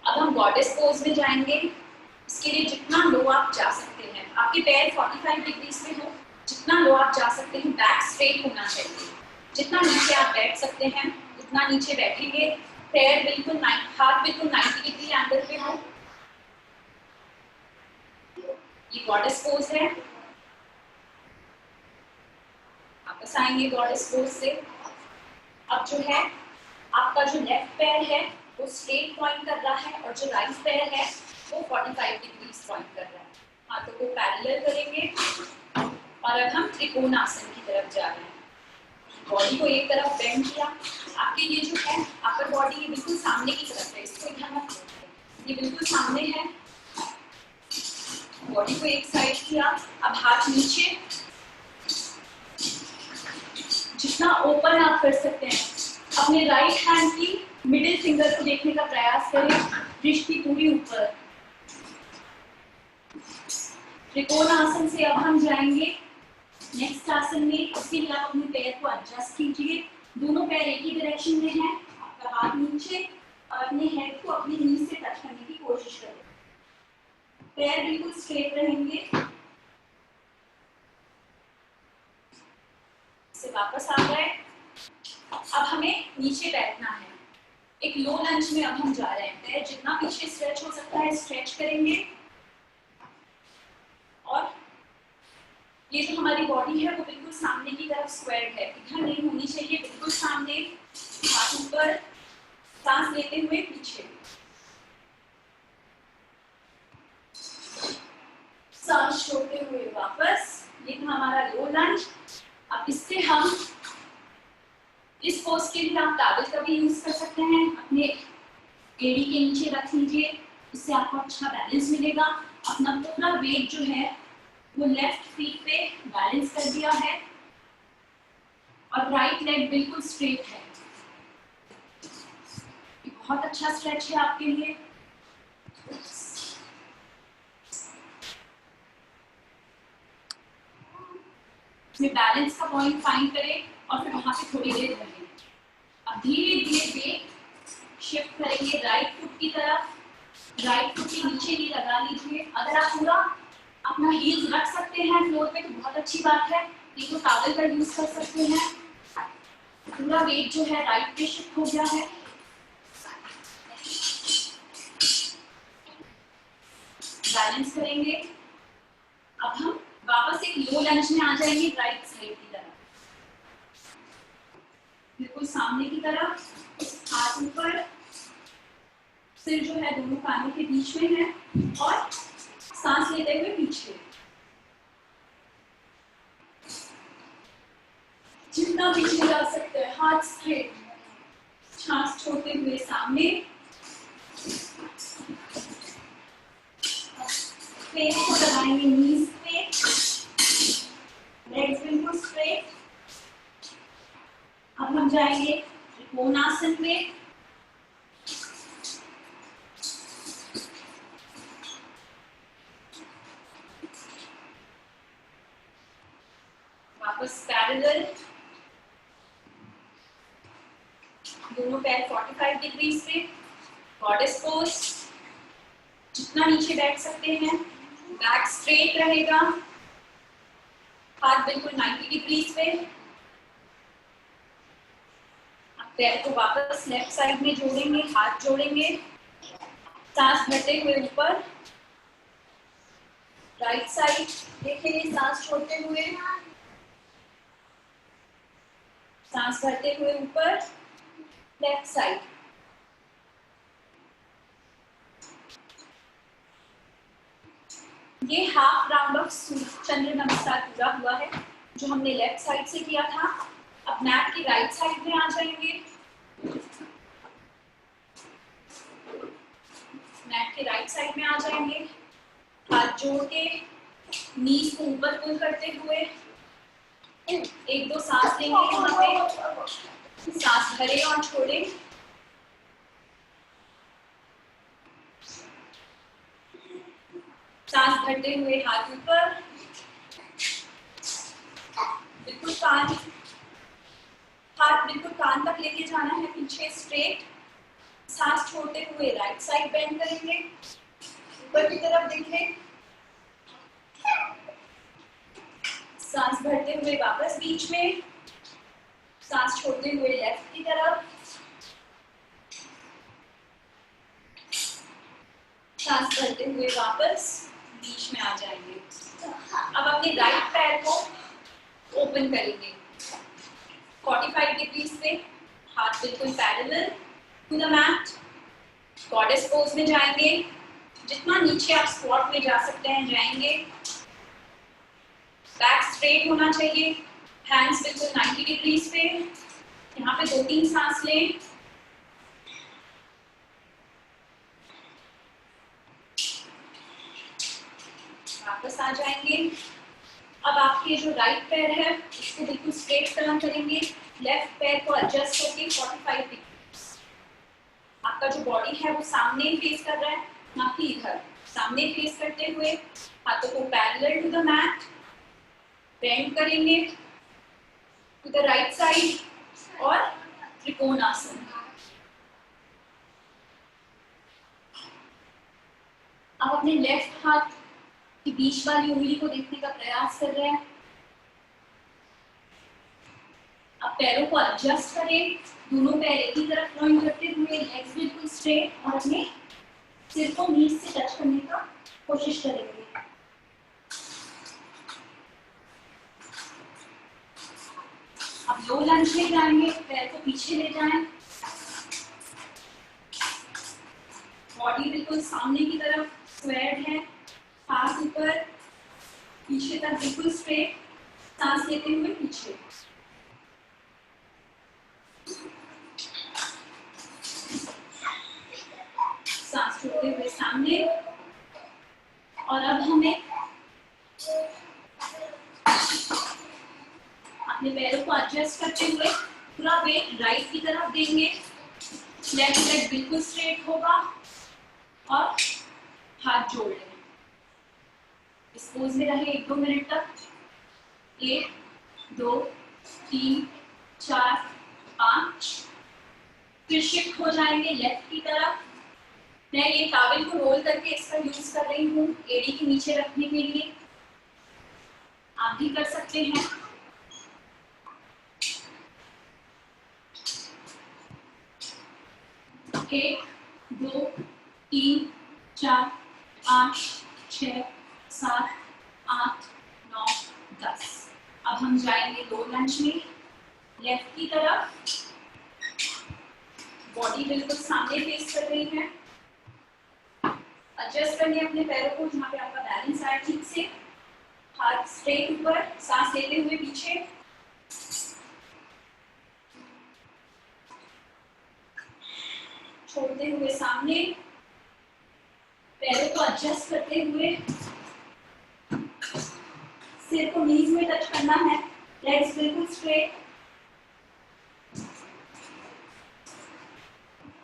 अब हम गॉडेस पोज में जाएंगे। इसके लिए जितना लो आप जा सकते हैं, आपके पैर 45 डिग्री में हो, जितना लो आप जा सकते हैं, बैक स्ट्रेट होना चाहिए। जितना नीचे आप बैठ सकते हैं उतना नीचे बैठेंगे। पैर बिल्कुल हाथ बिल्कुल 90 डिग्री एंगल पे हो। ये गॉडेस पोज है। वापस आएंगे गॉडेस पोज से। अब जो है आपका जो लेफ्ट पैर है वो स्ट्रेट पॉइंट कर रहा है और जो राइट पैर है वो 45 डिग्री पॉइंट कर रहा है। हाथों को पैरेलल करेंगे और अब हम त्रिकोण आसन की तरफ जा रहे हैं। बॉडी को एक तरफ बेंड किया। आपके ये जो है अपर बॉडी ये बिल्कुल सामने की तरफ है, इसको ध्यान रखिए, ये बिल्कुल सामने है। बॉडी को एक साइड किया। अब हाथ नीचे, जितना ओपन आप कर सकते हैं। अपने राइट हैंड की मिडिल फिंगर को देखने का प्रयास करें, दृष्टि पूरी ऊपर। त्रिकोण आसन से अब हम जाएंगे नेक्स्ट आसन में। इसके लिए आप अपने पैर को एडजस्ट कीजिए। दोनों पैर एक ही डायरेक्शन में हैं। आपका हाथ नीचे और अपने हेड को अपनी नी से टच करने की कोशिश करें। पैर बिल्कुल स्ट्रेट रहेंगे। से वापस आ गए। अब हमें नीचे बैठना है। एक लो लंज में अब हम जा रहे हैं। पैर जितना पीछे स्ट्रेच हो सकता है स्ट्रेच करेंगे और ये जो हमारी बॉडी है वो बिल्कुल सामने की तरफ स्क्वायर है, इधर नहीं होनी चाहिए, बिल्कुल सामने। हाथ ऊपर, सांस लेते हुए पीछे, सांस छोड़ते हुए वापस। ये था हमारा लो लंज। अब इससे हम इस पोज के लिए आप टावल का भी यूज कर सकते हैं। अपने एड़ी के नीचे रख लीजिए, इससे आपको अच्छा बैलेंस मिलेगा। अपना पूरा वेट जो है वो लेफ्ट फीट पे बैलेंस कर दिया है और राइट लेग बिल्कुल स्ट्रेट है। ये बहुत अच्छा स्ट्रेच है आपके लिए। इसमें बैलेंस का पॉइंट फाइंड करें और फिर वहां पे थोड़ी देर रहें। अब धीरे धीरे वेट शिफ्ट करेंगे राइट फुट की तरफ। राइट फुट के नीचे ही लगा लीजिए। अगर आप पूरा अपना हील्स रख सकते हैं फ्लोर पे तो बहुत अच्छी बात है, नहीं तो टॉवल का यूज कर सकते हैं। पूरा वेट जो है राइट पे शिफ्ट हो गया है। बैलेंस करेंगे। अब हम वापस एक लो लंज में आ जाएंगे राइट साइड की तरफ, बिल्कुल सामने की तरफ, हाथ ऊपर, सिर जो है दोनों कानों के बीच में है और सांस लेते हुए पीछे, जितना पीछे जा सकते हैं, हाथ स्ट्रेट, सांस छोड़ते हुए सामने, फेस को लगाएंगे नीज पे, लेग्स बिल्कुल स्ट्रेट। अब हम जाएंगे त्रिकोणासन में, वापस पैरेलल, दोनों पैर 45 डिग्री पे, गॉडेस पोज, जितना नीचे बैठ सकते हैं, बैक स्ट्रेट रहेगा, हाथ बिल्कुल 90 डिग्री पे। अब पैर को वापस लेफ्ट साइड में जोड़ेंगे, हाथ जोड़ेंगे, सांस भरते हुए ऊपर, राइट साइड देखेंगे, सांस छोड़ते हुए, सांस भरते हुए ऊपर, लेफ्ट साइड। ये हाफ राउंड ऑफ चंद्र नमस्कार पूरा हुआ है जो हमने लेफ्ट साइड से किया था। अब मैट की राइट साइड में आ जाएंगे, मैट के राइट साइड में आ जाएंगे, हाथ जोड़ के नीज को ऊपर पुल करते हुए एक दो सांस लेंगे, यहाँ पे सांस भरे और छोड़े, सांस भरते हुए हाथ ऊपर, बिल्कुल कान, हाथ बिल्कुल कान तक लेके जाना है, पीछे स्ट्रेट, सांस छोड़ते हुए राइट साइड बेंड करेंगे, ऊपर की तरफ देखें, सांस भरते हुए वापस बीच में, सांस छोड़ते हुए लेफ्ट की तरफ, सांस भरते हुए वापस बीच में आ जाएंगे। अब अपने राइट पैर को ओपन करेंगे 45 डिग्री पे, हाथ बिल्कुल parallel to the mat, goddess pose में जाएंगे, जितना नीचे आप स्क्वाट में जा सकते हैं जाएंगे, बैक स्ट्रेट होना चाहिए, हैंड्स बिल्कुल 90 डिग्री पे, यहाँ पे 2-3 सांस लें, वापस आ जाएंगे। अब आपके जो राइट पैर है उसको बिल्कुल स्ट्रेट टर्न करेंगे, लेफ्ट पैर को एडजस्ट करके 45 डिग्री, आपका जो बॉडी है वो सामने फेस कर रहा है, ना कि इधर, सामने फेस करते हुए हाथों को parallel to the mat bend करेंगे टू द राइट साइड और त्रिकोणासन। अब अपने लेफ्ट हाथ की बीच वाली उंगली को देखने का प्रयास कर रहे हैं, अब पैरों को एडजस्ट करें, दोनों पैर एक ही तरफ पॉइंट करते हुए, लेग्स बिल्कुल स्ट्रेट और अपने सिर को नीज से टच करने का कोशिश करेंगे। अब लो लंज में जाएंगे, पैर को पीछे ले जाएं, बॉडी बिल्कुल सामने की तरफ स्क्वायर्ड है, हाथ ऊपर, पीछे तक बिल्कुल स्ट्रेट, सांस लेते हुए पीछे, सांस छोड़ते हुए सामने। और अब हमें अपने पैरों को एडजस्ट करते हुए पूरा वेट राइट की तरफ देंगे, लेफ्ट लेग बिल्कुल स्ट्रेट होगा और हाथ जोड़ लेंगे, इस पोज में रहे 1-2 मिनट तक, 1 2 3 4 5, फिर शिफ्ट हो जाएंगे लेफ्ट की तरफ। मैं ये टॉवल को रोल करके इसका यूज कर रही हूँ एड़ी के नीचे रखने के लिए, आप भी कर सकते हैं। एक 2 3 4 5 6, 7, 8, 9, 10। अब हम जाएंगे लो लंज में। लेफ्ट की तरफ, बॉडी बिल्कुल सामने फेस कर रही है। एडजस्ट करिए अपने पैरों को जहाँ पे आपका बैलेंस आए ठीक से। हाथ स्ट्रेट ऊपर, सांस लेते हुए पीछे, छोड़ते हुए सामने, पैरों को एडजस्ट करते हुए, सिर को नीज में टच करना है, लेग्स बिल्कुल स्ट्रेट।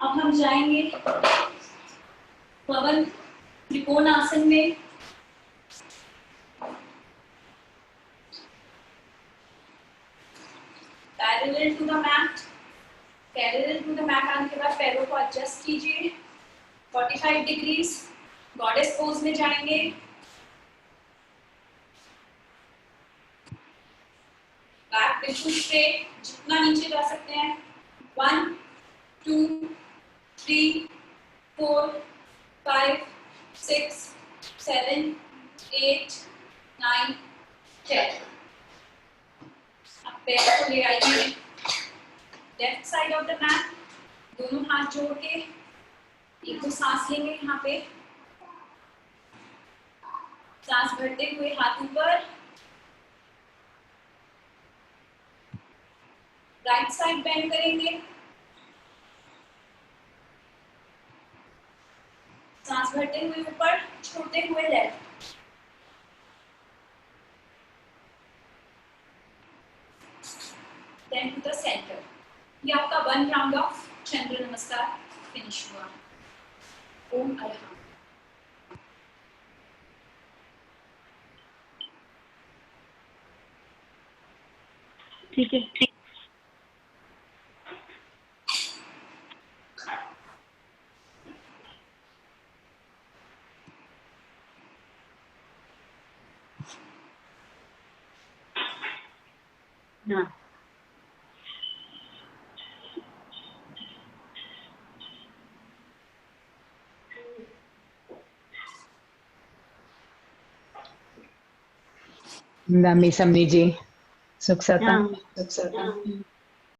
अब हम जाएंगे पवन त्रिकोण आसन में। Parallel to the mat, parallel to the mat आने के बाद पैरों को एडजस्ट कीजिए 45 डिग्रीज। गॉडेस पोज में जाएंगे। बैक बिल्कुल स्ट्रेट, जितना नीचे जा सकते हैं। 1, 2, 3, 4, 5, 6, 7, 8, 9, 10। अब पैर को ले आइए left side of the mat, दोनों हाथ जोड़ के एक दो सांस लेंगे। यहाँ पे सांस भरते हुए हाथ ऊपर, राइट साइड बेंड करेंगे, सांस भरते हुए ऊपर, छोड़ते हुए left. Then to the centre. ये आपका 1 राउंड ऑफ चंद्र नमस्कार फिनिश हुआ। ओम अरहम। ठीक है। हाँ, नमी समनी जी, सुख सता। हाँ।